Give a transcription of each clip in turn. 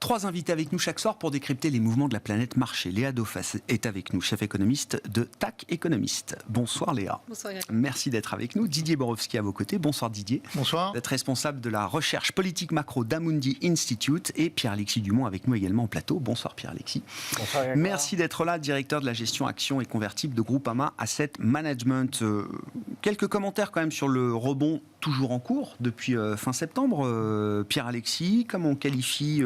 3 invités avec nous chaque soir pour décrypter les mouvements de la planète marché. Léa Dauphas est avec nous, chef économiste de TAC Économiste. Bonsoir Léa. Bonsoir. Merci d'être avec nous. Didier Borowski à vos côtés. Bonsoir Didier. Bonsoir. Vous êtes responsable de la recherche politique macro d'Amundi Institute et Pierre-Alexis Dumont avec nous également au plateau. Bonsoir Pierre-Alexis. Bonsoir. Merci d'être là, directeur de la gestion actions et convertibles de Groupama Asset Management. Quelques commentaires quand même sur le rebond toujours en cours depuis fin septembre. Pierre-Alexis, comment on qualifie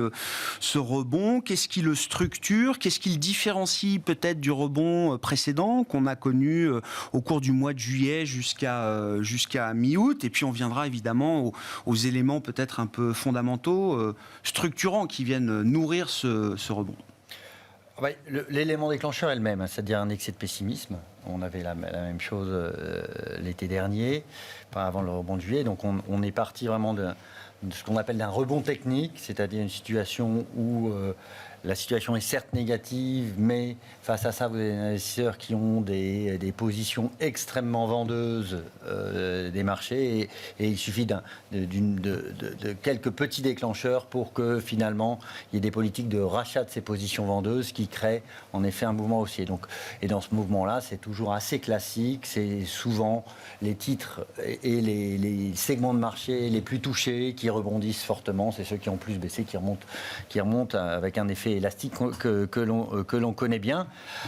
ce rebond? Qu'est-ce qui le structure? Qu'est-ce qui le différencie peut-être du rebond précédent qu'on a connu au cours du mois de juillet jusqu'à mi-août? Et puis on viendra évidemment aux éléments peut-être un peu fondamentaux, structurants qui viennent nourrir ce rebond. Ouais, l'élément déclencheur est le même, c'est-à-dire un excès de pessimisme. On avait la même chose l'été dernier, avant le rebond de juillet. Donc on est parti vraiment de ce qu'on appelle d'un rebond technique, c'est-à-dire une situation où la situation est certes négative, mais face à ça, vous avez des investisseurs qui ont des positions extrêmement vendeuses des marchés et il suffit de quelques petits déclencheurs pour que finalement il y ait des politiques de rachat de ces positions vendeuses qui créent en effet un mouvement haussier. Donc, et dans ce mouvement-là, c'est toujours assez classique, c'est souvent les titres et les segments de marché les plus touchés qui rebondissent fortement, c'est ceux qui ont plus baissé, qui remontent avec un effet élastique que l'on connaît bien.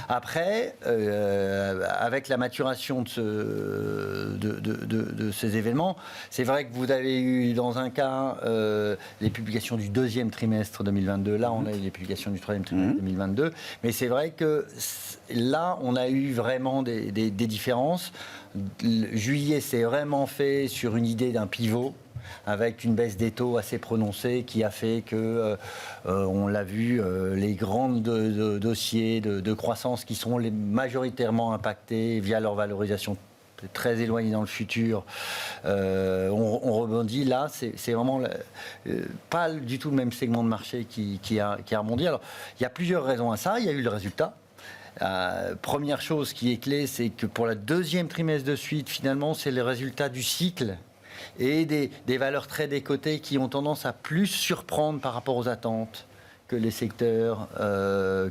Après, avec la maturation de ces événements, c'est vrai que vous avez eu dans un cas les publications du deuxième trimestre 2022, là on a eu les publications du troisième trimestre 2022, mais c'est vrai que là on a eu vraiment des différences. Juillet s'est vraiment fait sur une idée d'un pivot, avec une baisse des taux assez prononcée qui a fait que, on l'a vu, les grands dossiers de croissance qui sont majoritairement impactés via leur valorisation très éloignée dans le futur, on rebondit. Là, c'est vraiment pas du tout le même segment de marché qui a rebondi. Alors, il y a plusieurs raisons à ça. Il y a eu le résultat. Première chose qui est clé, c'est que pour le deuxième trimestre de suite, finalement, c'est le résultat du cycle et des valeurs très décotées qui ont tendance à plus surprendre par rapport aux attentes que les secteurs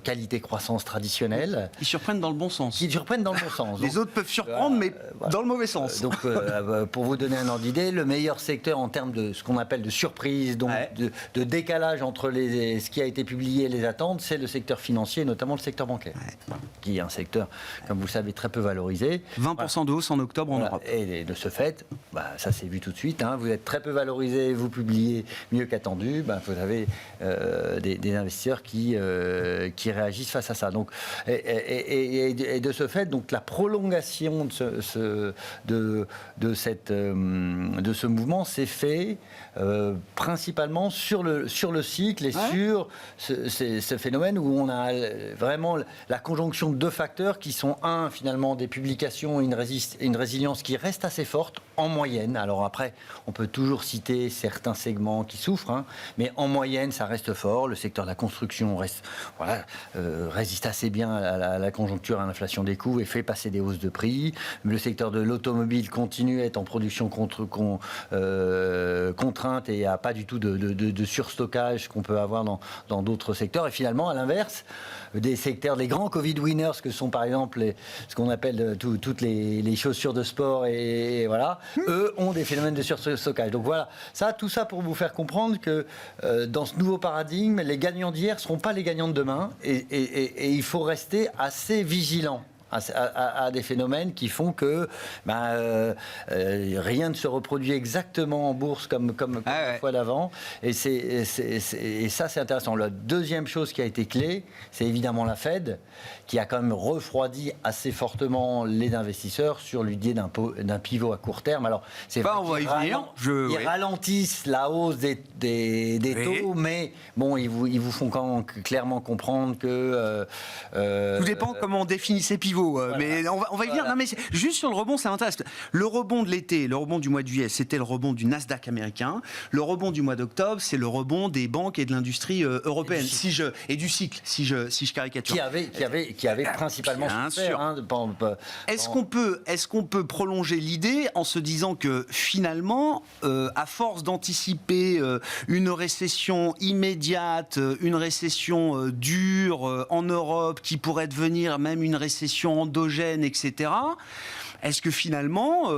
qualité-croissance traditionnels. Ils surprennent dans le bon sens. Ils surprennent dans le bon sens. Les autres peuvent surprendre, mais voilà, dans le mauvais sens. Donc, pour vous donner un ordre d'idée, le meilleur secteur en termes de ce qu'on appelle de surprise, donc de décalage entre ce qui a été publié et les attentes, c'est le secteur financier, notamment le secteur bancaire, qui est un secteur, comme vous le savez, très peu valorisé. 20% de hausse en octobre en Europe. Et de ce fait, ça s'est vu tout de suite, vous êtes très peu valorisé, vous publiez mieux qu'attendu, vous avez des investisseurs qui réagissent face à ça. Donc, et de ce fait, donc la prolongation de ce mouvement s'est fait principalement sur le cycle et sur ce phénomène où on a vraiment la conjonction de deux facteurs qui sont finalement des publications et une résilience qui reste assez forte en moyenne. Alors après, on peut toujours citer certains segments qui souffrent, mais en moyenne, ça reste fort. Le secteur de la construction résiste assez bien à la conjoncture, à l'inflation des coûts et fait passer des hausses de prix. Le secteur de l'automobile continue à être en production contrainte et il n'y a pas du tout de surstockage qu'on peut avoir dans d'autres secteurs. Et finalement, à l'inverse, des secteurs, les grands Covid winners que sont par exemple ce qu'on appelle toutes les chaussures de sport et voilà, eux ont des phénomènes de surstockage. Donc voilà, tout ça pour vous faire comprendre que dans ce nouveau paradigme, les gagnants d'hier ne seront pas les gagnants de demain et il faut rester assez vigilant à des phénomènes qui font que rien ne se reproduit exactement en bourse comme la fois d'avant. Et ça, c'est intéressant. La deuxième chose qui a été clé, c'est évidemment la Fed, qui a quand même refroidi assez fortement les investisseurs sur l'idée d'un pivot à court terme. Alors, c'est vrai qu'ils ralentissent la hausse des taux, mais bon, ils vous font quand même clairement comprendre que... Tout dépend comment on définit ces pivots. pivot. Voilà. Mais on va y venir. Non, mais juste sur le rebond, ça m'intéresse. Le rebond de l'été, le rebond du mois de juillet, c'était le rebond du Nasdaq américain. Le rebond du mois d'octobre, c'est le rebond des banques et de l'industrie européenne. Et du cycle, si je caricature. Qui avait principalement Bien souffert. sûr. Est-ce qu'on peut prolonger l'idée en se disant que finalement, à force d'anticiper une récession immédiate, une récession dure en Europe, qui pourrait devenir même une récession endogène, etc., est-ce que finalement,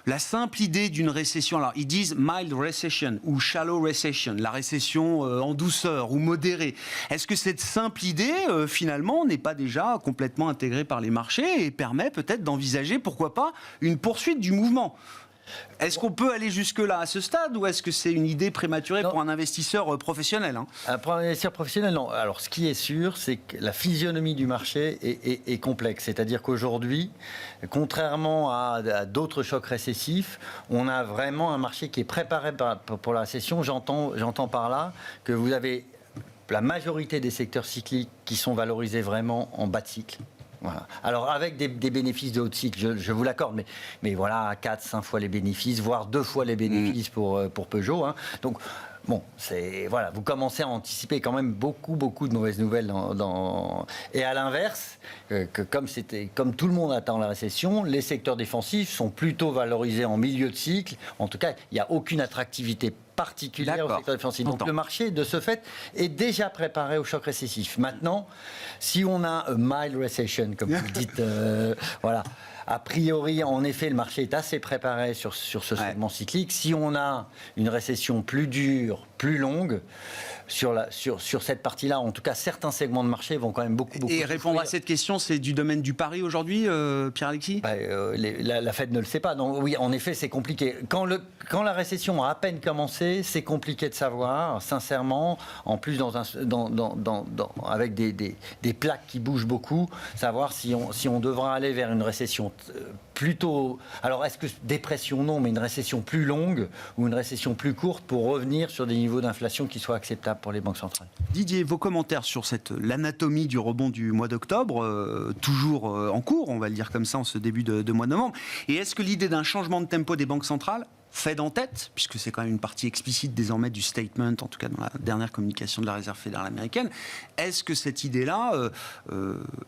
la simple idée d'une récession, alors ils disent mild recession ou shallow recession, la récession en douceur ou modérée, est-ce que cette simple idée, finalement, n'est pas déjà complètement intégrée par les marchés et permet peut-être d'envisager, pourquoi pas, une poursuite du mouvement ? Est-ce qu'on peut aller jusque-là à ce stade ou est-ce que c'est une idée prématurée pour un investisseur professionnel, Pour un investisseur professionnel, non. Alors, ce qui est sûr, c'est que la physionomie du marché est complexe. C'est-à-dire qu'aujourd'hui, contrairement à d'autres chocs récessifs, on a vraiment un marché qui est préparé pour la récession. J'entends par là que vous avez la majorité des secteurs cycliques qui sont valorisés vraiment en bas de cycle. Voilà. Alors avec des bénéfices de haut de cycle, je vous l'accorde, mais voilà, 4-5 fois les bénéfices, voire 2 fois les bénéfices pour Peugeot. Donc bon, voilà, vous commencez à anticiper quand même beaucoup de mauvaises nouvelles. Et à l'inverse, comme tout le monde attend la récession, les secteurs défensifs sont plutôt valorisés en milieu de cycle. En tout cas, il n'y a aucune attractivité particulière au secteur défensif. Donc le marché, de ce fait, est déjà préparé au choc récessif. Maintenant, si on a un mild recession, comme vous le dites, voilà, a priori, en effet, le marché est assez préparé sur ce segment cyclique. Si on a une récession plus dure, plus longue, sur cette partie-là, en tout cas, certains segments de marché vont quand même beaucoup Et répondre à cette question, c'est du domaine du pari aujourd'hui, Pierre-Alexis ? La Fed ne le sait pas. Donc, oui, en effet, c'est compliqué. Quand la récession a à peine commencé, c'est compliqué de savoir, sincèrement, en plus avec des plaques qui bougent beaucoup, savoir si on devra aller vers une récession plutôt... Alors, est-ce que dépression, non, mais une récession plus longue ou une récession plus courte pour revenir sur des niveaux d'inflation qui soient acceptables pour les banques centrales. Didier, vos commentaires sur l'anatomie du rebond du mois d'octobre, toujours en cours, on va le dire comme ça, en ce début de mois de novembre. Et est-ce que l'idée d'un changement de tempo des banques centrales, Fed en tête, puisque c'est quand même une partie explicite désormais du statement, en tout cas dans la dernière communication de la Réserve fédérale américaine, est-ce que cette idée-là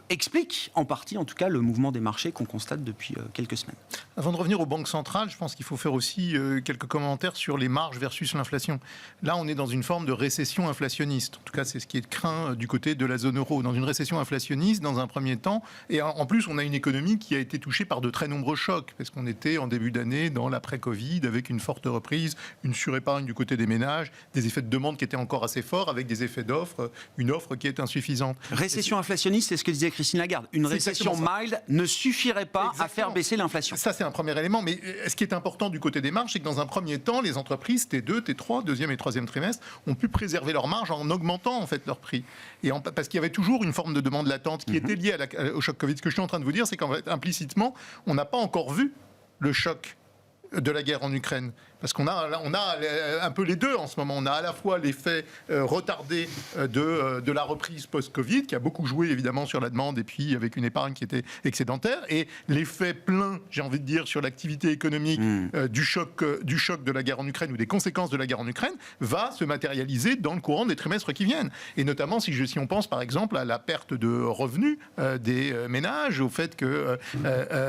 explique en partie, en tout cas, le mouvement des marchés qu'on constate depuis quelques semaines ? Avant de revenir aux banques centrales, je pense qu'il faut faire aussi quelques commentaires sur les marges versus l'inflation. Là, on est dans une forme de récession inflationniste. En tout cas, c'est ce qui est craint du côté de la zone euro. Dans une récession inflationniste, dans un premier temps, et en plus, on a une économie qui a été touchée par de très nombreux chocs, parce qu'on était en début d'année dans l'après-Covid, avec une forte reprise, une surépargne du côté des ménages, des effets de demande qui étaient encore assez forts, avec des effets d'offres, une offre qui est insuffisante. Récession inflationniste, c'est ce que disait Christine Lagarde. Une récession mild ne suffirait pas à faire baisser l'inflation. Ça, c'est un premier élément. Mais ce qui est important du côté des marges, c'est que dans un premier temps, les entreprises T2, T3, deuxième et troisième trimestre, ont pu préserver leurs marges en augmentant en fait leur prix. Parce qu'il y avait toujours une forme de demande latente qui était liée au choc Covid. Ce que je suis en train de vous dire, c'est qu'en fait, implicitement, on n'a pas encore vu le choc de la guerre en Ukraine. Parce qu'on a un peu les deux en ce moment. On a à la fois l'effet retardé de la reprise post-Covid, qui a beaucoup joué évidemment sur la demande, et puis avec une épargne qui était excédentaire, et l'effet plein, j'ai envie de dire, sur l'activité économique du choc de la guerre en Ukraine, ou des conséquences de la guerre en Ukraine, va se matérialiser dans le courant des trimestres qui viennent. Et notamment si on pense par exemple à la perte de revenus des ménages, au fait que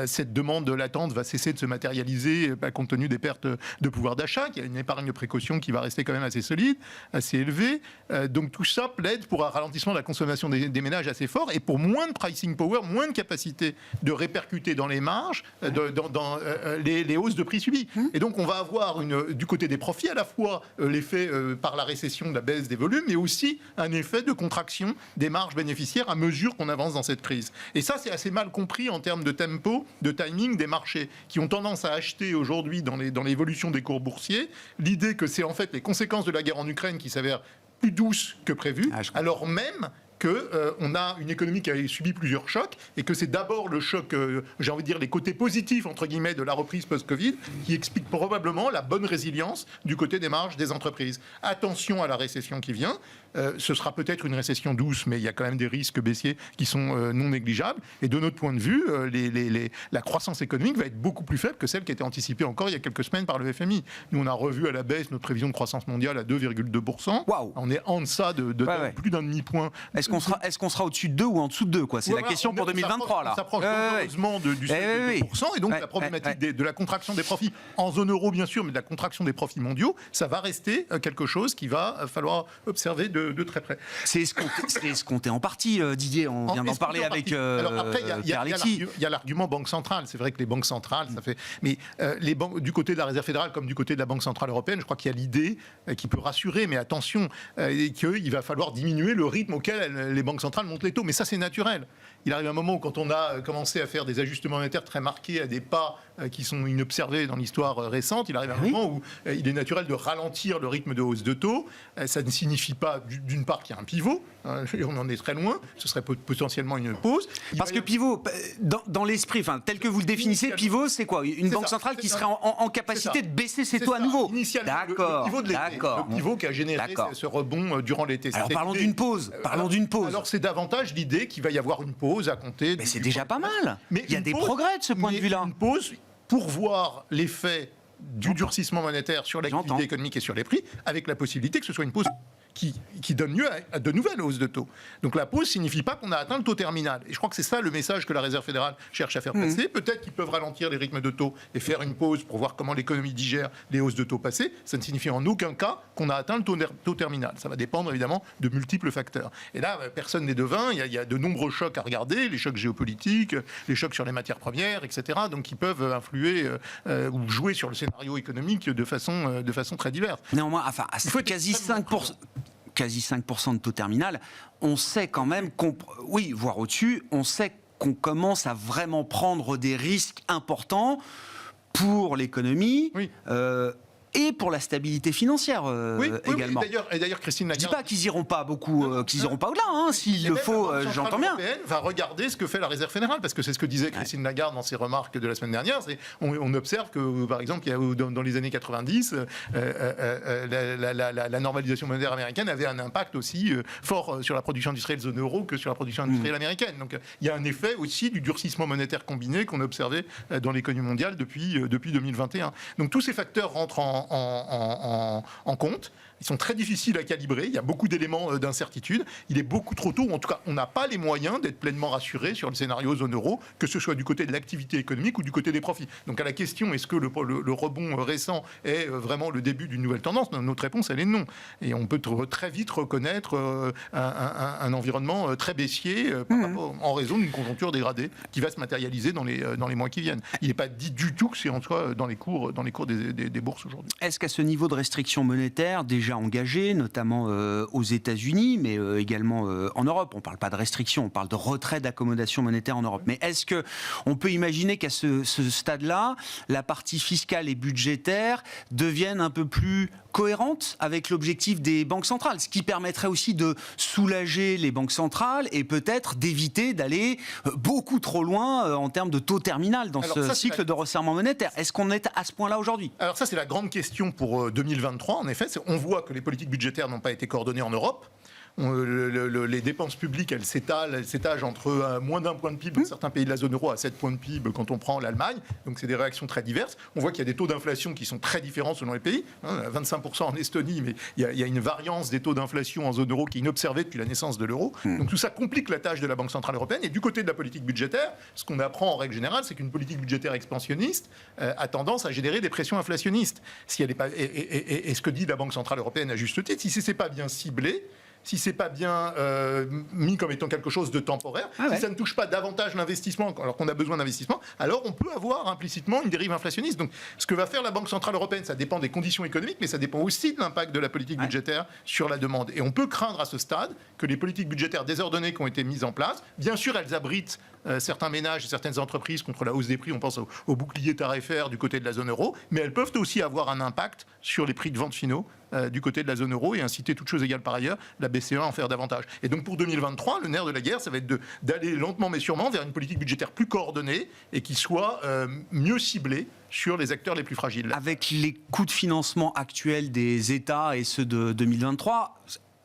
cette demande latente va cesser de se matérialiser compte tenu des pertes de pouvoir d'achat, qu'il y a une épargne de précaution qui va rester quand même assez solide, assez élevée. Donc tout ça plaide pour un ralentissement de la consommation des ménages assez fort et pour moins de pricing power, moins de capacité de répercuter dans les marges, dans les hausses de prix subies. Et donc on va avoir du côté des profits à la fois l'effet par la récession de la baisse des volumes, mais aussi un effet de contraction des marges bénéficiaires à mesure qu'on avance dans cette crise. Et ça, c'est assez mal compris en termes de tempo, de timing des marchés qui ont tendance à acheter aujourd'hui dans l'évolution des cours boursiers, l'idée que c'est en fait les conséquences de la guerre en Ukraine qui s'avèrent plus douces que prévues, alors même qu'on a une économie qui a subi plusieurs chocs et que c'est d'abord le choc, j'ai envie de dire les côtés positifs, entre guillemets, de la reprise post-Covid qui explique probablement la bonne résilience du côté des marges des entreprises. Attention à la récession qui vient. Ce sera peut-être une récession douce, mais il y a quand même des risques baissiers qui sont non négligeables. Et de notre point de vue, la croissance économique va être beaucoup plus faible que celle qui était anticipée encore il y a quelques semaines par le FMI. Nous, on a revu à la baisse notre prévision de croissance mondiale à 2,2%. Waouh. On est en deçà de plus d'un demi-point. Est-ce qu'on sera au-dessus de 2 ou en dessous de 2 quoi? C'est la question pour 2023. On s'approche heureusement du seuil de 2%. Et donc la problématique de la contraction des profits, en zone euro bien sûr, mais de la contraction des profits mondiaux, ça va rester quelque chose qu'il va falloir observer de très près. C'est escompté en partie, Didier. On vient d'en parler avec Alors après, Pierre Alexis. il y a l'argument banque centrale. C'est vrai que les banques centrales, ça fait... Mais les banques, du côté de la Réserve fédérale comme du côté de la Banque centrale européenne, je crois qu'il y a l'idée qui peut rassurer, mais attention, qu'il va falloir diminuer le rythme auquel les banques centrales montent les taux. Mais ça, c'est naturel. Il arrive un moment où, quand on a commencé à faire des ajustements monétaires très marqués à des pas qui sont inobservés dans l'histoire récente, il arrive un moment où il est naturel de ralentir le rythme de hausse de taux. Ça ne signifie pas, d'une part, qu'il y a un pivot. On en est très loin. Ce serait potentiellement une pause. Parce que pivot, dans l'esprit, tel que vous le définissez, pivot, c'est quoi? Une banque centrale qui serait en capacité de baisser ses taux à nouveau. D'accord. Le pivot de l'été. Le pivot qui a généré ce rebond durant l'été. Alors parlons d'une pause. Alors c'est davantage l'idée qu'il va y avoir une pause à compter. Mais c'est déjà pas mal. Mais il y a des progrès de ce point de vue-là. Une pause pour voir l'effet du durcissement monétaire sur l'activité économique et sur les prix, avec la possibilité que ce soit une pause qui donne lieu à de nouvelles hausses de taux. Donc la pause ne signifie pas qu'on a atteint le taux terminal. Et je crois que c'est ça le message que la Réserve fédérale cherche à faire passer. Peut-être qu'ils peuvent ralentir les rythmes de taux et faire une pause pour voir comment l'économie digère les hausses de taux passées. Ça ne signifie en aucun cas qu'on a atteint le taux terminal. Ça va dépendre évidemment de multiples facteurs. Et là, personne n'est devin. Il y a de nombreux chocs à regarder, les chocs géopolitiques, les chocs sur les matières premières, etc. Donc qui peuvent influer ou jouer sur le scénario économique de façon très diverse. Néanmoins, à quasi 5% de taux terminal, on sait quand même voire au-dessus, on sait qu'on commence à vraiment prendre des risques importants pour l'économie. Et pour la stabilité financière également. Et d'ailleurs, Christine Lagarde... Je dis pas qu'ils iront pas qu'ils iront pas au-delà. S'il le faut, j'entends bien. Va regarder ce que fait la Réserve fédérale, parce que c'est ce que disait Christine Lagarde dans ses remarques de la semaine dernière. On observe que, par exemple, dans les années 90, la normalisation monétaire américaine avait un impact aussi fort sur la production industrielle zone euro que sur la production industrielle américaine. Donc, il y a un effet aussi du durcissement monétaire combiné qu'on a observé dans l'économie mondiale depuis 2021. Donc, tous ces facteurs rentrent en compte. Ils sont très difficiles à calibrer. Il y a beaucoup d'éléments d'incertitude. Il est beaucoup trop tôt. En tout cas, on n'a pas les moyens d'être pleinement rassuré sur le scénario zone euro, que ce soit du côté de l'activité économique ou du côté des profits. Donc à la question, est-ce que le rebond récent est vraiment le début d'une nouvelle tendance? Notre réponse, elle est non. Et on peut très vite reconnaître un environnement très baissier en raison d'une conjoncture dégradée qui va se matérialiser dans les mois qui viennent. Il n'est pas dit du tout que c'est en soi dans les cours des bourses aujourd'hui. Est-ce qu'à ce niveau de restriction monétaire déjà engagé, notamment aux États-Unis, mais également en Europe. On ne parle pas de restriction, on parle de retrait d'accommodation monétaire en Europe. Mais est-ce qu'on peut imaginer qu'à ce stade-là, la partie fiscale et budgétaire devienne un peu plus cohérente avec l'objectif des banques centrales, ce qui permettrait aussi de soulager les banques centrales et peut-être d'éviter d'aller beaucoup trop loin en termes de taux terminal dans ce cycle de resserrement monétaire. Est-ce qu'on est à ce point-là aujourd'hui? Alors ça, c'est la grande question pour 2023. En effet, on voit que les politiques budgétaires n'ont pas été coordonnées en Europe. Les dépenses publiques, elles s'étagent entre moins d'1 point de PIB dans certains pays de la zone euro à 7 points de PIB quand on prend l'Allemagne. Donc c'est des réactions très diverses. On voit qu'il y a des taux d'inflation qui sont très différents selon les pays. 25% en Estonie, mais il y a une variance des taux d'inflation en zone euro qui est inobservée depuis la naissance de l'euro. Donc tout ça complique la tâche de la Banque centrale européenne. Et du côté de la politique budgétaire, ce qu'on apprend en règle générale, c'est qu'une politique budgétaire expansionniste a tendance à générer des pressions inflationnistes. Et ce que dit la Banque centrale européenne à juste titre, si ce n'est pas bien ciblé, si c'est pas bien mis comme étant quelque chose de temporaire, si ça ne touche pas davantage l'investissement alors qu'on a besoin d'investissement, alors on peut avoir implicitement une dérive inflationniste. Donc ce que va faire la Banque centrale européenne, ça dépend des conditions économiques, mais ça dépend aussi de l'impact de la politique budgétaire sur la demande. Et on peut craindre à ce stade que les politiques budgétaires désordonnées qui ont été mises en place, bien sûr elles abritent certains ménages et certaines entreprises contre la hausse des prix, on pense au bouclier tarifaire du côté de la zone euro, mais elles peuvent aussi avoir un impact sur les prix de vente finaux du côté de la zone euro et inciter, toutes choses égales par ailleurs, la BCE à en faire davantage. Et donc pour 2023, le nerf de la guerre, ça va être d'aller lentement mais sûrement vers une politique budgétaire plus coordonnée et qui soit mieux ciblée sur les acteurs les plus fragiles. Avec les coûts de financement actuels des États et ceux de 2023,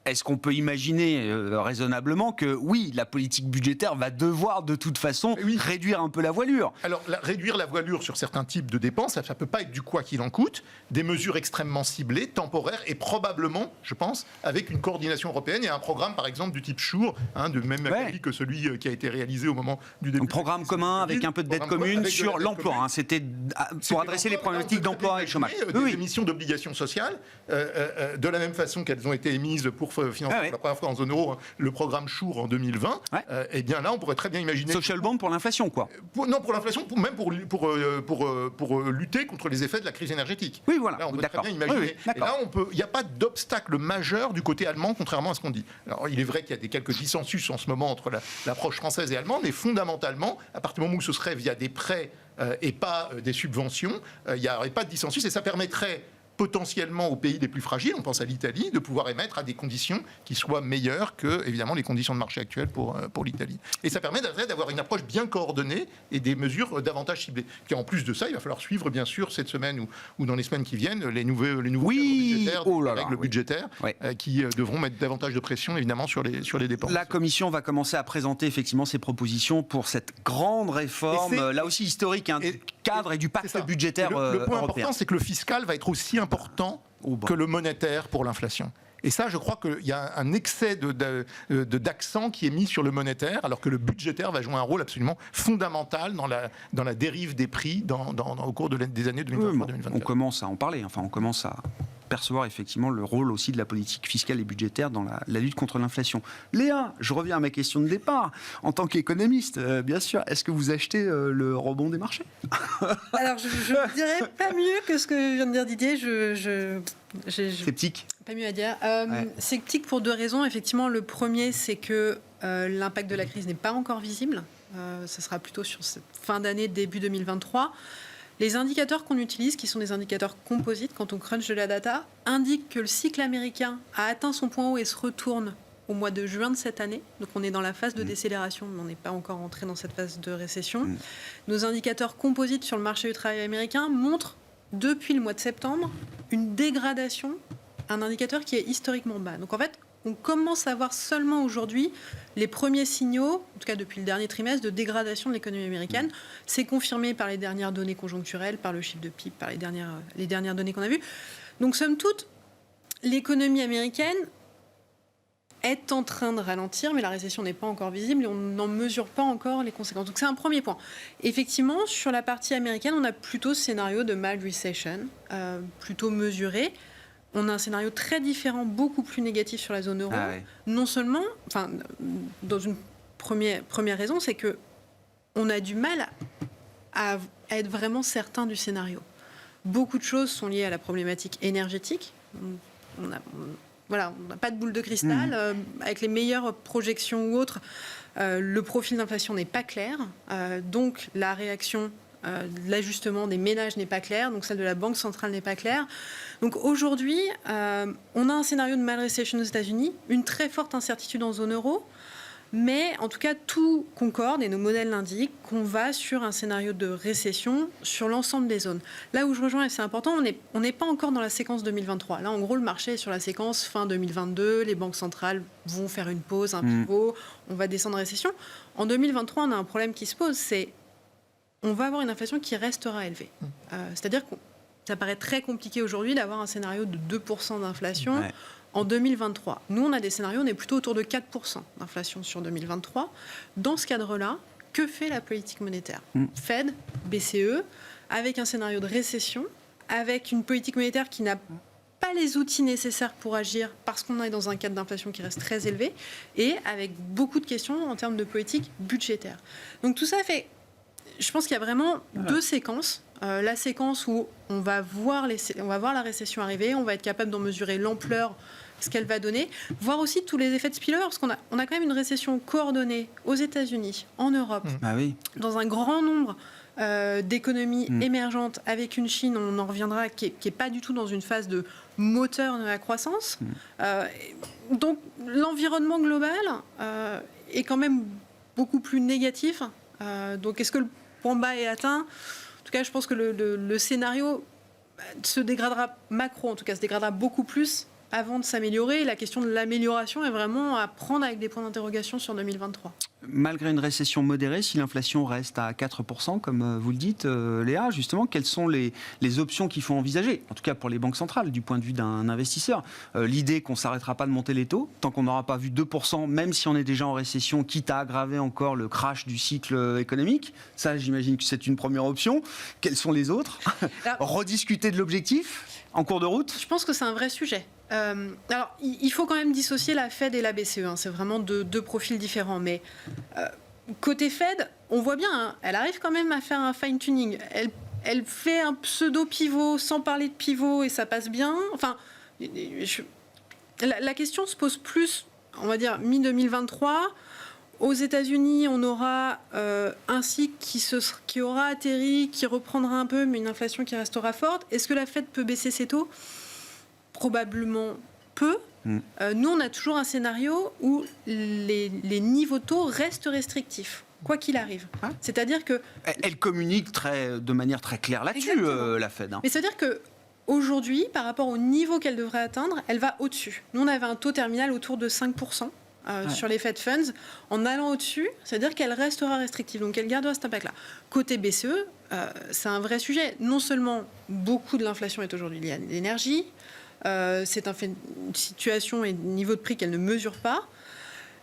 est-ce qu'on peut imaginer raisonnablement que oui, la politique budgétaire va devoir de toute façon réduire un peu la voilure? Alors, réduire la voilure sur certains types de dépenses, ça ne peut pas être du quoi qu'il en coûte, des mesures extrêmement ciblées, temporaires, et probablement, je pense, avec une coordination européenne et un programme, par exemple, du type SURE, de même qualité que celui qui a été réalisé au moment du début. Un programme commun avec un peu de dette commune sur l'emploi. C'était pour adresser les problématiques d'emploi et de chômage. Des émissions d'obligations sociales, de la même façon qu'elles ont été émises pour financer pour la première fois en zone euro le programme SURE en 2020, et bien là, on pourrait très bien imaginer... Social bond pour l'inflation, quoi. Non, pour l'inflation, même pour lutter contre les effets de la crise énergétique. Oui, voilà. Là, on peut très bien imaginer. Et là, il n'y a pas d'obstacle majeur du côté allemand, contrairement à ce qu'on dit. Alors, il est vrai qu'il y a quelques dissensus en ce moment entre l'approche française et allemande, mais fondamentalement, à partir du moment où ce serait via des prêts et pas des subventions, il n'y aurait pas de dissensus et ça permettrait potentiellement aux pays les plus fragiles, on pense à l'Italie, de pouvoir émettre à des conditions qui soient meilleures que, évidemment, les conditions de marché actuelles pour l'Italie. Et ça permet d'avoir une approche bien coordonnée et des mesures davantage ciblées. Puis en plus de ça, il va falloir suivre, bien sûr, cette semaine ou dans les semaines qui viennent, les nouveaux budgétaires, règles budgétaires qui devront mettre davantage de pression, évidemment, sur les dépenses. La Commission va commencer à présenter, effectivement, ses propositions pour cette grande réforme, là aussi historique, du cadre et du pacte budgétaire européen. Le point important, c'est que le fiscal va être aussi important que le monétaire pour l'inflation. Et ça, je crois qu'il y a un excès d'accent qui est mis sur le monétaire, alors que le budgétaire va jouer un rôle absolument fondamental dans la dérive des prix au cours des années 2023-2024. On commence à en parler, on commence à percevoir effectivement le rôle aussi de la politique fiscale et budgétaire dans la lutte contre l'inflation. Léa, je reviens à ma question de départ. En tant qu'économiste, bien sûr, est-ce que vous achetez le rebond des marchés? Alors, je ne dirais pas mieux que ce que vient de dire Didier. Sceptique? Pas mieux à dire. Sceptique pour deux raisons. Effectivement, le premier, c'est que l'impact de la crise n'est pas encore visible. Ça sera plutôt sur cette fin d'année, début 2023. Les indicateurs qu'on utilise, qui sont des indicateurs composites, quand on crunch de la data, indiquent que le cycle américain a atteint son point haut et se retourne au mois de juin de cette année. Donc on est dans la phase de décélération, mais on n'est pas encore entré dans cette phase de récession. Nos indicateurs composites sur le marché du travail américain montrent, depuis le mois de septembre, une dégradation, un indicateur qui est historiquement bas. Donc en fait, on commence à voir seulement aujourd'hui les premiers signaux, en tout cas depuis le dernier trimestre, de dégradation de l'économie américaine. C'est confirmé par les dernières données conjoncturelles, par le chiffre de PIB, par les dernières données qu'on a vues. Donc somme toute, l'économie américaine est en train de ralentir, mais la récession n'est pas encore visible et on n'en mesure pas encore les conséquences. Donc c'est un premier point. Effectivement, sur la partie américaine, on a plutôt ce scénario de mild recession, plutôt mesuré. On a un scénario très différent, beaucoup plus négatif sur la zone euro. Non seulement, dans une première raison, c'est que on a du mal à être vraiment certain du scénario. Beaucoup de choses sont liées à la problématique énergétique. On n'a pas de boule de cristal. Avec les meilleures projections ou autres, le profil d'inflation n'est pas clair. Donc la réaction, l'ajustement des ménages n'est pas clair. Donc celle de la Banque centrale n'est pas claire. Donc aujourd'hui, on a un scénario de mild recession aux États-Unis, une très forte incertitude en zone euro. Mais en tout cas, tout concorde, et nos modèles l'indiquent, qu'on va sur un scénario de récession sur l'ensemble des zones. Là où je rejoins, et c'est important, on n'est pas encore dans la séquence 2023. Là, en gros, le marché est sur la séquence fin 2022. Les banques centrales vont faire une pause, un pivot. On va descendre en récession. En 2023, on a un problème qui se pose, c'est on va avoir une inflation qui restera élevée. C'est-à-dire que ça paraît très compliqué aujourd'hui d'avoir un scénario de 2% d'inflation en 2023. Nous, on a des scénarios, on est plutôt autour de 4% d'inflation sur 2023. Dans ce cadre-là, que fait la politique monétaire ? Fed, BCE, avec un scénario de récession, avec une politique monétaire qui n'a pas les outils nécessaires pour agir parce qu'on est dans un cadre d'inflation qui reste très élevé et avec beaucoup de questions en termes de politique budgétaire. Donc tout ça fait... Je pense qu'il y a vraiment deux séquences. La séquence où on va voir la récession arriver, on va être capable d'en mesurer l'ampleur ce qu'elle va donner, voir aussi tous les effets de spillover, parce qu'on a quand même une récession coordonnée aux États-Unis, en Europe, dans un grand nombre d'économies émergentes, avec une Chine, on en reviendra, qui est pas du tout dans une phase de moteur de la croissance. Donc l'environnement global est quand même beaucoup plus négatif. Donc est-ce que le point bas est atteint ? En tout cas, je pense que le scénario se dégradera, macro en tout cas, se dégradera beaucoup plus avant de s'améliorer. La question de l'amélioration est vraiment à prendre avec des points d'interrogation sur 2023. Malgré une récession modérée, si l'inflation reste à 4%, comme vous le dites, Léa, justement, quelles sont les options qu'il faut envisager, en tout cas pour les banques centrales, du point de vue d'un investisseur ? L'idée qu'on ne s'arrêtera pas de monter les taux, tant qu'on n'aura pas vu 2%, même si on est déjà en récession, quitte à aggraver encore le crash du cycle économique, ça, j'imagine que c'est une première option. Quelles sont les autres ? Rediscuter de l'objectif en cours de route ? Je pense que c'est un vrai sujet. Alors, il faut quand même dissocier la Fed et la BCE. C'est vraiment deux profils différents. Mais côté Fed, on voit bien, elle arrive quand même à faire un fine-tuning. Elle fait un pseudo-pivot sans parler de pivot et ça passe bien. Enfin, la question se pose plus, on va dire, mi-2023. Aux États-Unis, on aura un cycle qui aura atterri, qui reprendra un peu, mais une inflation qui restera forte. Est-ce que la Fed peut baisser ses taux ? Probablement peu. Nous, on a toujours un scénario où les niveaux de taux restent restrictifs, quoi qu'il arrive. C'est-à-dire que... Elle communique de manière très claire là-dessus, la Fed. Mais c'est-à-dire qu'aujourd'hui, par rapport au niveau qu'elle devrait atteindre, elle va au-dessus. Nous, on avait un taux terminal autour de 5%. Sur les Fed Funds, en allant au-dessus, c'est-à-dire qu'elle restera restrictive, donc elle gardera cet impact-là. Côté BCE, c'est un vrai sujet. Non seulement beaucoup de l'inflation est aujourd'hui liée à l'énergie, c'est une situation et niveau de prix qu'elle ne mesure pas.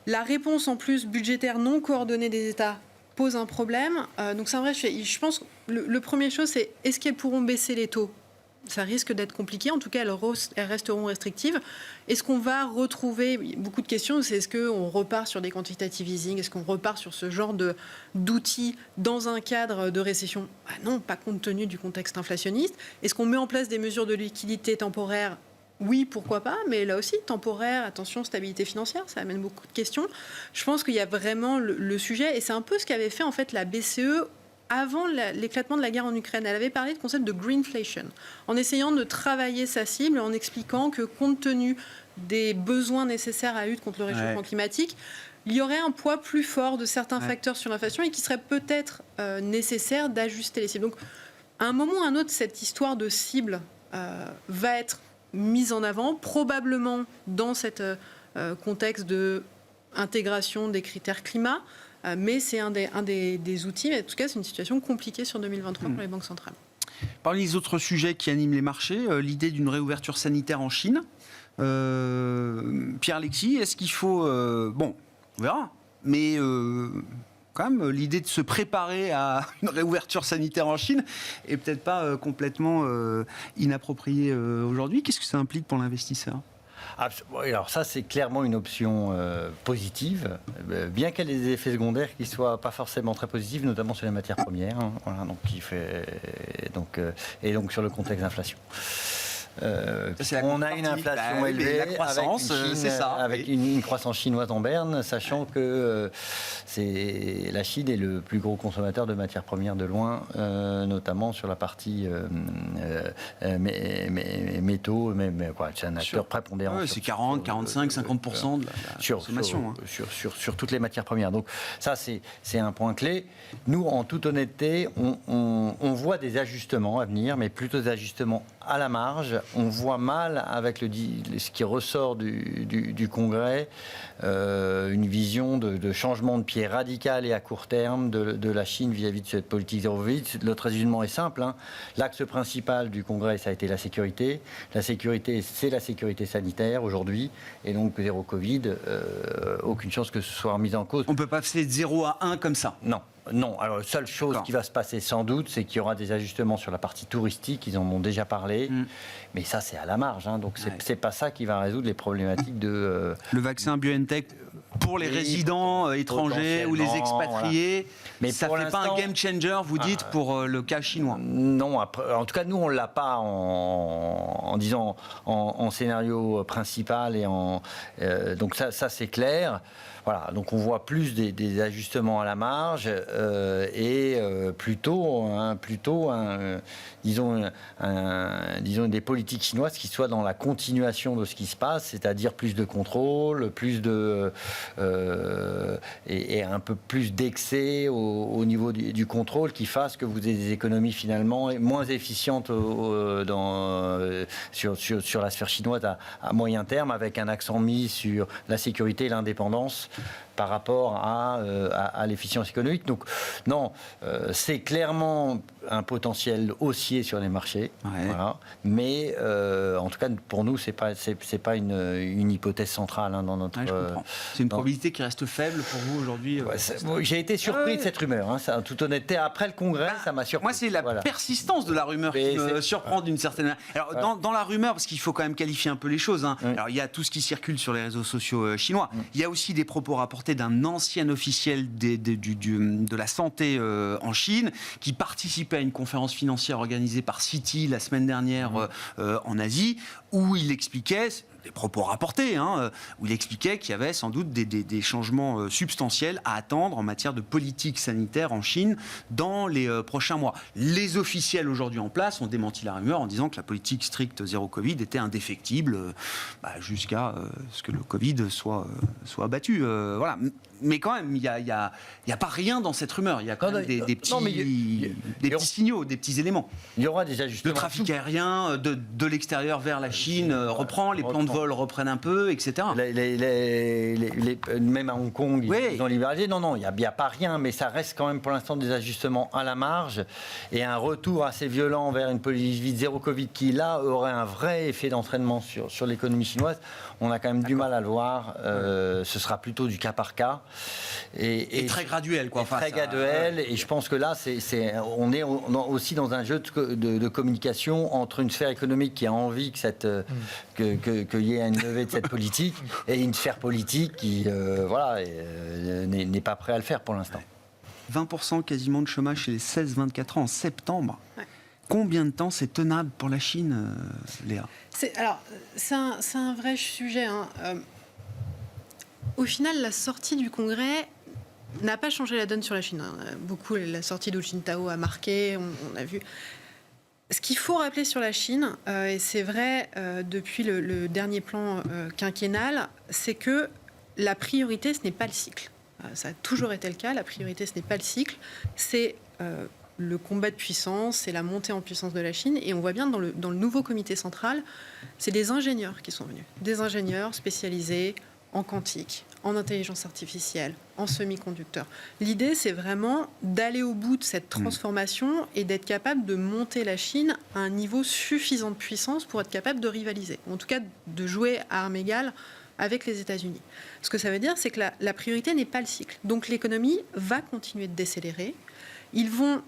La réponse en plus budgétaire non coordonnée des États pose un problème. Donc c'est un vrai sujet. Je pense que le premier chose, c'est est-ce qu'elles pourront baisser les taux ? Ça risque d'être compliqué. En tout cas, elles resteront restrictives. Est-ce qu'on va retrouver... Beaucoup de questions, c'est est-ce qu'on repart sur des quantitative easing ? Est-ce qu'on repart sur ce genre d'outils dans un cadre de récession ? Non, pas compte tenu du contexte inflationniste. Est-ce qu'on met en place des mesures de liquidité temporaire ? Oui, pourquoi pas, mais là aussi, temporaire, attention, stabilité financière, ça amène beaucoup de questions. Je pense qu'il y a vraiment le sujet, et c'est un peu ce qu'avait fait en fait la BCE avant l'éclatement de la guerre en Ukraine. Elle avait parlé de concept de greenflation, en essayant de travailler sa cible, en expliquant que compte tenu des besoins nécessaires à lutte contre le réchauffement climatique, il y aurait un poids plus fort de certains facteurs sur l'inflation et qu'il serait peut-être nécessaire d'ajuster les cibles. Donc, à un moment ou à un autre, cette histoire de cible va être mise en avant, probablement dans cet contexte d'intégration des critères climat, mais c'est un des outils. Mais en tout cas, c'est une situation compliquée sur 2023 pour les banques centrales. Parmi les autres sujets qui animent les marchés, l'idée d'une réouverture sanitaire en Chine. Pierre-Alexis, est-ce qu'il faut... bon, on verra, mais... quand même, l'idée de se préparer à une réouverture sanitaire en Chine est peut-être pas complètement inappropriée aujourd'hui. Qu'est-ce que ça implique pour l'investisseur ? Alors ça, c'est clairement une option positive, bien qu'elle ait des effets secondaires qui ne soient pas forcément très positifs, notamment sur les matières premières, voilà, et donc sur le contexte d'inflation. On a une inflation élevée, la croissance, avec une croissance chinoise en berne, sachant que la Chine est le plus gros consommateur de matières premières de loin, notamment sur la partie métaux, c'est un acteur prépondérant. C'est 40, 45, 50% de la consommation. Sur toutes les matières premières. Donc ça, c'est un point clé. Nous, en toute honnêteté, on voit des ajustements à venir, mais plutôt des ajustements à la marge. On voit mal avec ce qui ressort du Congrès, une vision de changement de pied radical et à court terme de la Chine vis-à-vis de cette politique zéro Covid. Notre raisonnement est simple. L'axe principal du Congrès, ça a été la sécurité. La sécurité, c'est la sécurité sanitaire aujourd'hui. Et donc, zéro Covid, aucune chance que ce soit remis en cause. On ne peut pas passer de 0 à 1 comme ça. Non, alors la seule chose qui va se passer sans doute, c'est qu'il y aura des ajustements sur la partie touristique, ils en ont déjà parlé, mais ça c'est à la marge, donc c'est pas ça qui va résoudre les problématiques de... Le vaccin BioNTech pour les Oui, résidents étrangers ou les expatriés. Voilà. Mais ça pour ne fait pas un l'instant- game changer, vous dites, pour le cas chinois. Non, en tout cas, nous, on ne l'a pas en scénario principal. Donc ça c'est clair. Voilà, donc on voit plus des ajustements à la marge et plutôt disons des politiques chinoises qui soient dans la continuation de ce qui se passe, c'est-à-dire plus de contrôle, et un peu plus d'excès au niveau du contrôle qui fasse que vous ayez des économies finalement moins efficientes sur la sphère chinoise à moyen terme, avec un accent mis sur la sécurité et l'indépendance par rapport à l'efficience économique. Donc non, c'est clairement un potentiel haussier sur les marchés. Ouais. Voilà. Mais en tout cas, pour nous, c'est pas une hypothèse centrale dans notre... Ouais, je comprends. C'est une probabilité qui reste faible pour vous aujourd'hui. J'ai été surpris de cette rumeur, en toute honnêteté. Après le congrès, ça m'a surpris. Moi, c'est la persistance de la rumeur qui me surprend d'une certaine manière. Alors, dans la rumeur, parce qu'il faut quand même qualifier un peu les choses, alors, il y a tout ce qui circule sur les réseaux sociaux chinois. Il y a aussi des propos rapportés d'un ancien officiel de la santé en Chine qui participait à une conférence financière organisée par Citi la semaine dernière en Asie, où il expliquait... des propos rapportés, où il expliquait qu'il y avait sans doute des changements substantiels à attendre en matière de politique sanitaire en Chine dans les prochains mois. Les officiels aujourd'hui en place ont démenti la rumeur en disant que la politique stricte zéro Covid était indéfectible jusqu'à ce que le Covid soit abattu. Voilà. Mais quand même, il n'y a pas rien dans cette rumeur. Il y a quand même des petits signaux, des petits éléments. Il y aura des ajustements. Le trafic aérien de l'extérieur vers la Chine reprend, les plans de vol reprennent un peu, etc. Même à Hong Kong, Oui. ils ont libéralisé. Non, il n'y a pas rien, mais ça reste quand même pour l'instant des ajustements à la marge et un retour assez violent vers une politique zéro Covid qui, là, aurait un vrai effet d'entraînement sur l'économie chinoise. On a quand même du mal à le voir. Ce sera plutôt du cas par cas. Et très graduel, quoi. Très graduel. Et je pense que là, on est aussi dans un jeu de communication entre une sphère économique qui a envie qu'il y ait une levée de cette politique et une sphère politique qui n'est pas prêt à le faire pour l'instant. 20% quasiment de chômage chez les 16-24 ans en septembre. Ouais. Combien de temps c'est tenable pour la Chine, Léa ? C'est un vrai sujet. Au final, la sortie du Congrès n'a pas changé la donne sur la Chine. Beaucoup, la sortie d'Hu Jintao a marqué, on a vu. Ce qu'il faut rappeler sur la Chine, et c'est vrai depuis le dernier plan quinquennal, c'est que la priorité, ce n'est pas le cycle. Ça a toujours été le cas. La priorité, ce n'est pas le cycle. C'est le combat de puissance, c'est la montée en puissance de la Chine. Et on voit bien dans le nouveau comité central, c'est des ingénieurs qui sont venus. Des ingénieurs spécialisés en quantique, en intelligence artificielle, en semi-conducteurs. L'idée, c'est vraiment d'aller au bout de cette transformation et d'être capable de monter la Chine à un niveau suffisant de puissance pour être capable de rivaliser, ou en tout cas de jouer à armes égales avec les États-Unis. Ce que ça veut dire, c'est que la priorité n'est pas le cycle. Donc l'économie va continuer de décélérer. Ils vont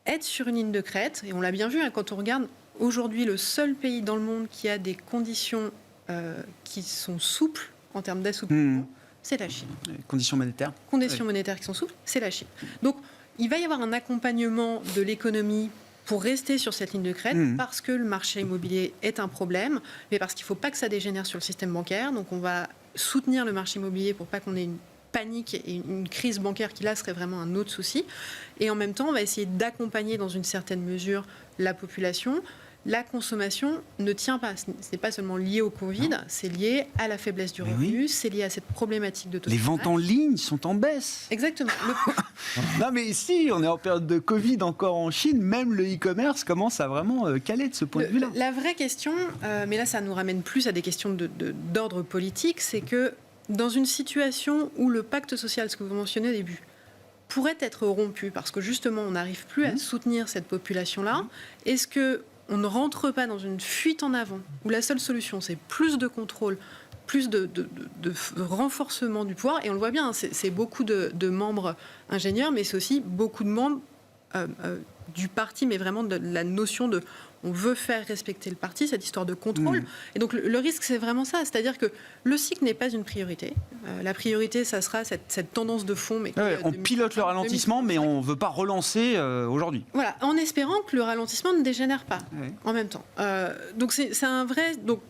être sur une ligne de crête, et on l'a bien vu quand on regarde aujourd'hui le seul pays dans le monde qui a des conditions qui sont souples en termes d'assouplissement, c'est la Chine. Conditions monétaires. Conditions monétaires qui sont souples, c'est la Chine. Donc, il va y avoir un accompagnement de l'économie pour rester sur cette ligne de crête, parce que le marché immobilier est un problème, mais parce qu'il ne faut pas que ça dégénère sur le système bancaire. Donc, on va soutenir le marché immobilier pour pas qu'on ait une panique et une crise bancaire qui, là, serait vraiment un autre souci. Et en même temps, on va essayer d'accompagner dans une certaine mesure la population. La consommation ne tient pas. Ce n'est pas seulement lié au Covid, c'est lié à la faiblesse du revenu, c'est lié à cette problématique de taux de Les ventes en ligne sont en baisse. Exactement. Non mais si, on est en période de Covid encore en Chine, même le e-commerce commence à vraiment caler de ce point de vue-là. La vraie question, mais là ça nous ramène plus à des questions d'ordre politique, c'est que dans une situation où le pacte social, ce que vous mentionnez au début, pourrait être rompu parce que justement on n'arrive plus à soutenir cette population-là, est-ce que on ne rentre pas dans une fuite en avant où la seule solution c'est plus de contrôle, plus de renforcement du pouvoir, et on le voit bien, c'est beaucoup de membres ingénieurs, mais c'est aussi beaucoup de membres du parti, mais vraiment de la notion de on veut faire respecter le parti, cette histoire de contrôle. Et donc le risque, c'est vraiment ça. C'est-à-dire que le cycle n'est pas une priorité. La priorité, ça sera cette tendance de fond. Mais on pilote le ralentissement, mais on ne veut pas relancer aujourd'hui. Voilà, en espérant que le ralentissement ne dégénère pas en même temps. Donc c'est un vrai... Donc,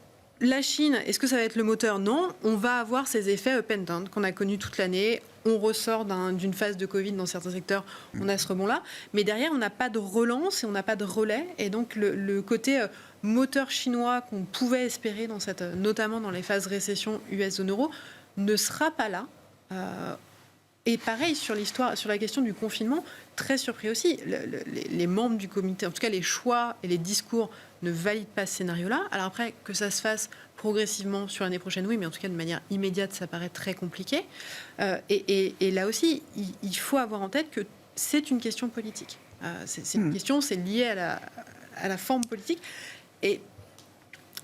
la Chine, est-ce que ça va être le moteur? Non. On va avoir ces effets up and down qu'on a connus toute l'année. On ressort d'une phase de Covid dans certains secteurs, on a ce rebond-là. Mais derrière, on n'a pas de relance et on n'a pas de relais. Et donc, le côté moteur chinois qu'on pouvait espérer, notamment dans les phases récession US zone euro, ne sera pas là. Et pareil, sur la question du confinement, très surpris aussi. Les membres du comité, en tout cas les choix et les discours, ne valident pas ce scénario-là. Alors après, que ça se fasse progressivement sur l'année prochaine, oui, mais en tout cas de manière immédiate, ça paraît très compliqué. Et là aussi, il faut avoir en tête que c'est une question politique. C'est une question, c'est lié à la forme politique. Et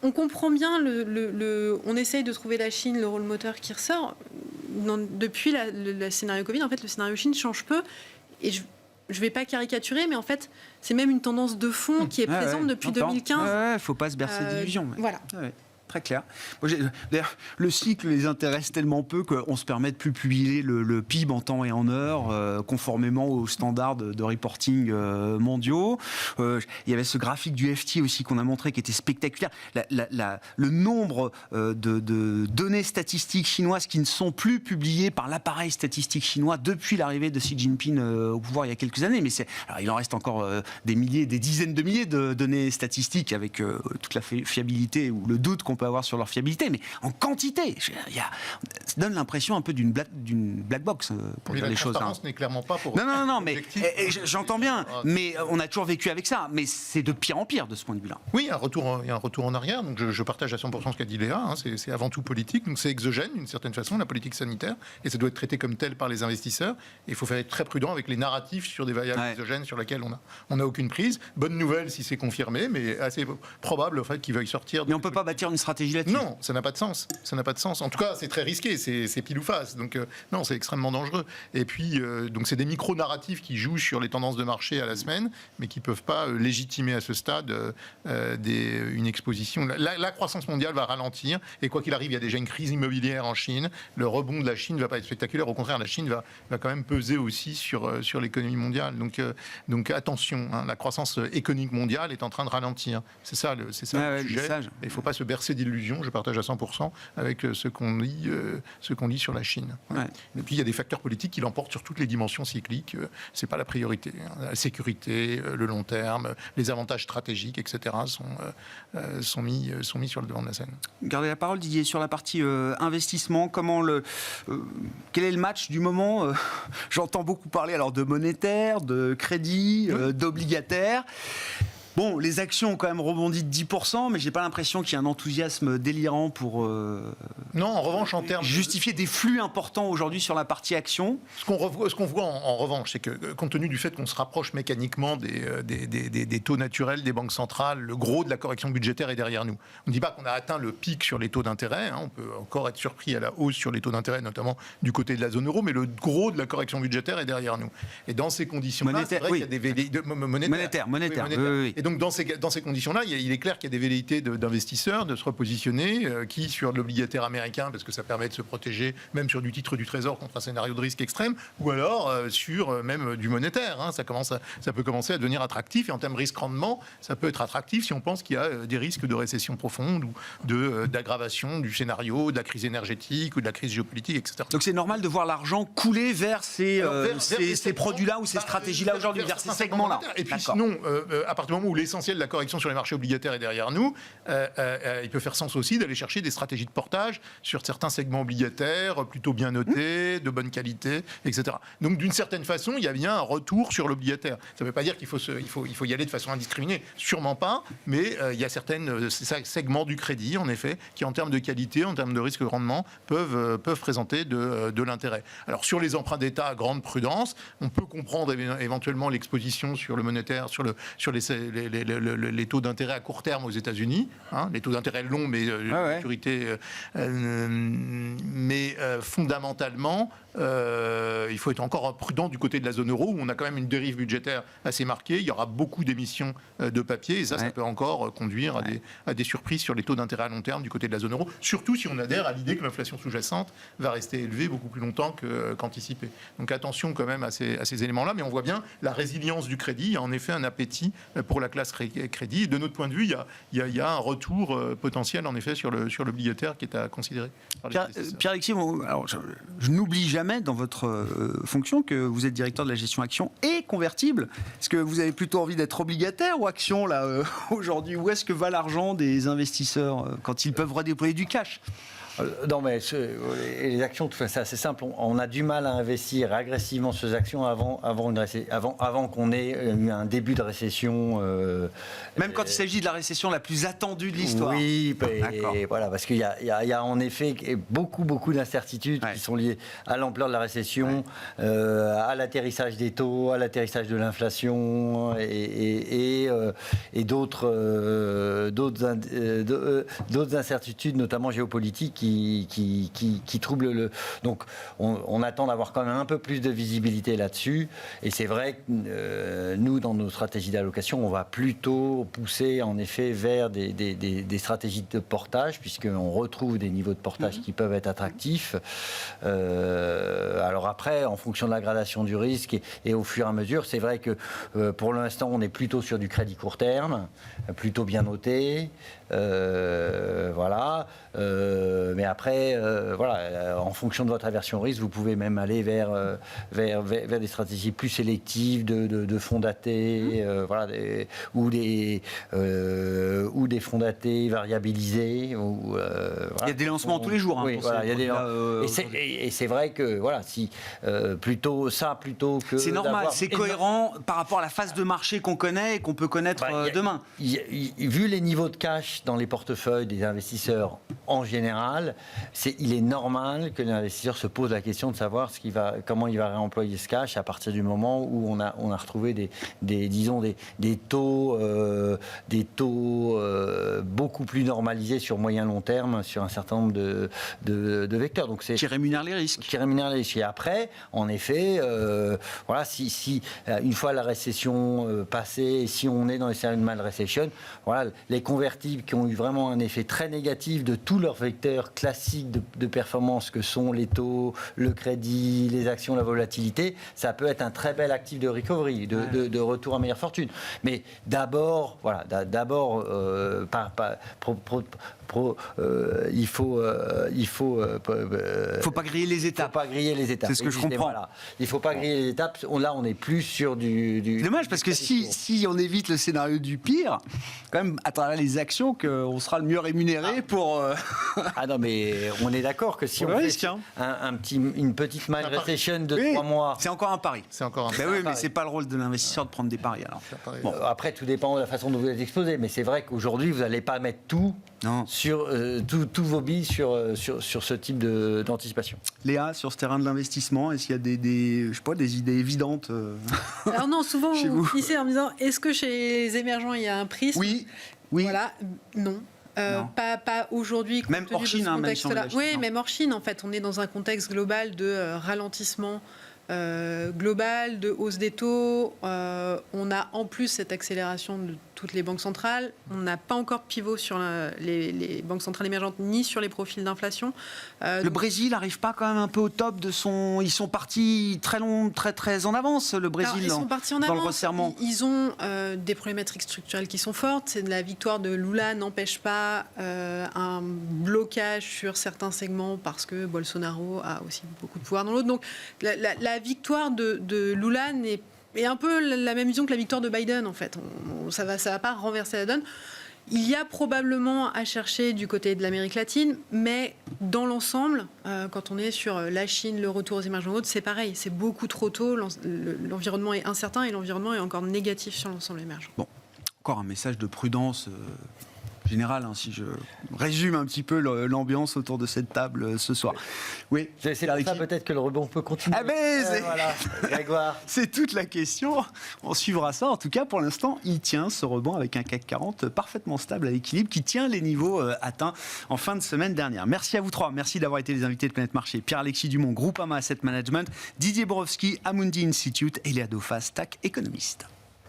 on comprend bien, on essaye de trouver la Chine, le rôle moteur qui ressort. Depuis le scénario Covid, en fait, le scénario Chine change peu. Et je ne vais pas caricaturer, mais en fait, c'est même une tendance de fond qui est présente depuis 2015. Il ne faut pas se bercer d'illusions. Voilà. Très clair. D'ailleurs, le cycle les intéresse tellement peu qu'on se permet de plus publier le PIB en temps et en heure, conformément aux standards de reporting mondiaux. Il y avait ce graphique du FT aussi qu'on a montré qui était spectaculaire. Le nombre de données statistiques chinoises qui ne sont plus publiées par l'appareil statistique chinois depuis l'arrivée de Xi Jinping au pouvoir il y a quelques années. Mais alors, il en reste encore des dizaines de milliers de données statistiques avec toute la fiabilité ou le doute qu'on peut avoir sur leur fiabilité, mais en quantité. Ça donne l'impression un peu d'une black box pour dire les choses. La transparence n'est clairement pas pour... Non, mais j'entends bien, mais on a toujours vécu avec ça, mais c'est de pire en pire de ce point de vue-là. Oui, il y a un retour en arrière, donc je partage à 100% ce qu'a dit Léa, c'est avant tout politique, donc c'est exogène d'une certaine façon, la politique sanitaire, et ça doit être traité comme tel par les investisseurs, et il faut faire être très prudent avec les narratifs sur des variables exogènes sur lesquelles on n'a aucune prise. Bonne nouvelle si c'est confirmé, mais assez probable en fait, qu'ils veuillent sortir... Mais on ne peut pas bâtir une stratégie là-dessus. Non, ça n'a pas de sens. Ça n'a pas de sens. En tout cas, c'est très risqué. C'est pile ou face. Donc non, c'est extrêmement dangereux. Et puis, donc c'est des micro-narratifs qui jouent sur les tendances de marché à la semaine, mais qui ne peuvent pas légitimer à ce stade une exposition. La croissance mondiale va ralentir. Et quoi qu'il arrive, il y a déjà une crise immobilière en Chine. Le rebond de la Chine ne va pas être spectaculaire. Au contraire, la Chine va quand même peser aussi sur l'économie mondiale. Donc attention, la croissance économique mondiale est en train de ralentir. C'est ça le sujet. Il ne faut pas se bercer d'illusions, je partage à 100% avec ce qu'on lit sur la Chine. Et puis il y a des facteurs politiques qui l'emportent sur toutes les dimensions cycliques. C'est pas la priorité. La sécurité, le long terme, les avantages stratégiques, etc. sont mis sur le devant de la scène. Gardez la parole, Didier, sur la partie investissement. Quel est le match du moment? J'entends beaucoup parler alors de monétaire, de crédit, d'obligataire. Bon, les actions ont quand même rebondi de 10%, mais j'ai pas l'impression qu'il y ait un enthousiasme délirant pour non, en revanche, en termes justifier des flux importants aujourd'hui sur la partie actions. Ce qu'on voit en revanche, c'est que compte tenu du fait qu'on se rapproche mécaniquement des taux naturels des banques centrales, le gros de la correction budgétaire est derrière nous. On ne dit pas qu'on a atteint le pic sur les taux d'intérêt, on peut encore être surpris à la hausse sur les taux d'intérêt, notamment du côté de la zone euro, mais le gros de la correction budgétaire est derrière nous. Et dans ces conditions-là, c'est vrai qu'il y a des velléités monétaires. Oui. Et donc dans ces conditions-là, il est clair qu'il y a des velléités d'investisseurs de se repositionner, qui sur l'obligataire américain, parce que ça permet de se protéger même sur du titre du Trésor contre un scénario de risque extrême, ou alors sur même du monétaire. Ça peut commencer à devenir attractif, et en termes risque-rendement, ça peut être attractif si on pense qu'il y a des risques de récession profonde ou d'aggravation du scénario, de la crise énergétique ou de la crise géopolitique, etc. Donc c'est normal de voir l'argent couler vers ces produits-là ou ces stratégies-là aujourd'hui, vers ces segments-là. Et puis sinon, à partir du moment où l'essentiel de la correction sur les marchés obligataires est derrière nous, il peut faire sens aussi d'aller chercher des stratégies de portage sur certains segments obligataires plutôt bien notés, de bonne qualité, etc. Donc d'une certaine façon, il y a bien un retour sur l'obligataire. Ça ne veut pas dire qu'il faut y aller de façon indiscriminée, sûrement pas, mais il y a certains segments du crédit, en effet, qui en termes de qualité, en termes de risque-rendement, peuvent présenter de l'intérêt. Alors sur les emprunts d'État, grande prudence, on peut comprendre éventuellement l'exposition sur le monétaire, sur les les taux d'intérêt à court terme aux États-Unis, hein, les taux d'intérêt longs, mais maturité. Mais fondamentalement, il faut être encore prudent du côté de la zone euro, où on a quand même une dérive budgétaire assez marquée. Il y aura beaucoup d'émissions de papier, et ça peut encore conduire à des surprises sur les taux d'intérêt à long terme du côté de la zone euro, surtout si on adhère à l'idée que l'inflation sous-jacente va rester élevée beaucoup plus longtemps qu'anticipé. Donc attention quand même à ces éléments-là, mais on voit bien la résilience du crédit. Il y a en effet un appétit pour la classe crédit. Et de notre point de vue, il y a un retour potentiel en effet sur l'obligataire qui est à considérer. Pierre-Alexis, alors, je n'oublie jamais dans votre fonction que vous êtes directeur de la gestion action et convertible. Est-ce que vous avez plutôt envie d'être obligataire ou action là aujourd'hui? Où est-ce que va l'argent des investisseurs quand ils peuvent redéployer du cash? Non, mais les actions, c'est assez simple. On a du mal à investir agressivement sur ces actions avant qu'on ait eu un début de récession. Même quand il s'agit de la récession la plus attendue de l'histoire. Oui, et voilà, parce qu'il y a en effet beaucoup d'incertitudes qui sont liées à l'ampleur de la récession, à l'atterrissage des taux, à l'atterrissage de l'inflation et d'autres incertitudes, notamment géopolitiques, qui trouble le... Donc on attend d'avoir quand même un peu plus de visibilité là-dessus, et c'est vrai que nous, dans nos stratégies d'allocation, on va plutôt pousser en effet vers des stratégies de portage, puisqu'on retrouve des niveaux de portage qui peuvent être attractifs. Alors après, en fonction de la gradation du risque et au fur et à mesure, c'est vrai que pour l'instant, on est plutôt sur du crédit court terme, plutôt bien noté. Voilà. Mais après, en fonction de votre aversion au risque, vous pouvez même aller vers des stratégies plus sélectives de fonds datés, ou des fonds datés variabilisés. Il y a des lancements tous les jours. Oui, il y a des et c'est vrai que si plutôt que. C'est normal, c'est cohérent par rapport à la phase de marché qu'on connaît et qu'on peut connaître demain. Vu les niveaux de cash dans les portefeuilles des investisseurs en général, il est normal que l'investisseur se pose la question de savoir comment il va réemployer ce cash à partir du moment où on a retrouvé des taux beaucoup plus normalisés sur moyen long terme sur un certain nombre de vecteurs. Donc qui rémunèrent les risques. Et après, en effet, si une fois la récession passée, si on est dans les scénarios de mild recession, les convertibles qui ont eu vraiment un effet très négatif de tous leurs vecteurs classiques de performance que sont les taux, le crédit, les actions, la volatilité, ça peut être un très bel actif de recovery, de retour à meilleure fortune. Mais d'abord, il faut pas griller les étapes. C'est ce que je comprends. Il faut pas griller les étapes. Là, on est plus sur du dommage, parce que si on évite le scénario du pire, quand même à travers les actions, qu'on sera le mieux rémunéré pour. Ah non, mais on est d'accord que si on fait une petite mild recession de 3 mois. C'est encore un pari. Mais c'est pas le rôle de l'investisseur de prendre des paris alors. Bon, après, tout dépend de la façon dont vous êtes exposé, mais c'est vrai qu'aujourd'hui, vous n'allez pas mettre tous vos billes sur ce type d'anticipation. Léa, sur ce terrain de l'investissement, est-ce qu'il y a des idées évidentes Alors non, souvent vous finissez en me disant, est-ce que chez les émergents il y a un prisme? Oui. Voilà, non. Pas aujourd'hui. Même hors Chine, même si on là. Oui, même hors Chine, en fait. On est dans un contexte global de ralentissement global, de hausse des taux. On a en plus cette accélération de toutes les banques centrales. On n'a pas encore de pivot sur les banques centrales émergentes ni sur les profils d'inflation. Le Brésil n'arrive pas quand même un peu au top de son... Ils sont partis très en avance, le Brésil. Alors, ils sont partis en avance. Dans le resserrement. Ils ont des problématiques structurelles qui sont fortes. La victoire de Lula n'empêche pas un blocage sur certains segments parce que Bolsonaro a aussi beaucoup de pouvoir dans l'autre. Donc la victoire de Lula est un peu la même vision que la victoire de Biden, en fait. Ça va pas renverser la donne. Il y a probablement à chercher du côté de l'Amérique latine, mais dans l'ensemble, quand on est sur la Chine, le retour aux émergents autres, c'est pareil. C'est beaucoup trop tôt. L'environnement est incertain et l'environnement est encore négatif sur l'ensemble émergent. Bon, encore un message de prudence général, hein, si je résume un petit peu l'ambiance autour de cette table ce soir. Oui, c'est pour ça peut-être que le rebond peut continuer. Ah ben, voilà, Grégoire. C'est toute la question. On suivra ça. En tout cas, pour l'instant, il tient ce rebond avec un CAC 40 parfaitement stable à l'équilibre qui tient les niveaux atteints en fin de semaine dernière. Merci à vous trois. Merci d'avoir été les invités de Planète Marché. Pierre-Alexis Dumont, Groupama Asset Management, Didier Borowski, Amundi Institute et Léa Dauphas, TAC économiste.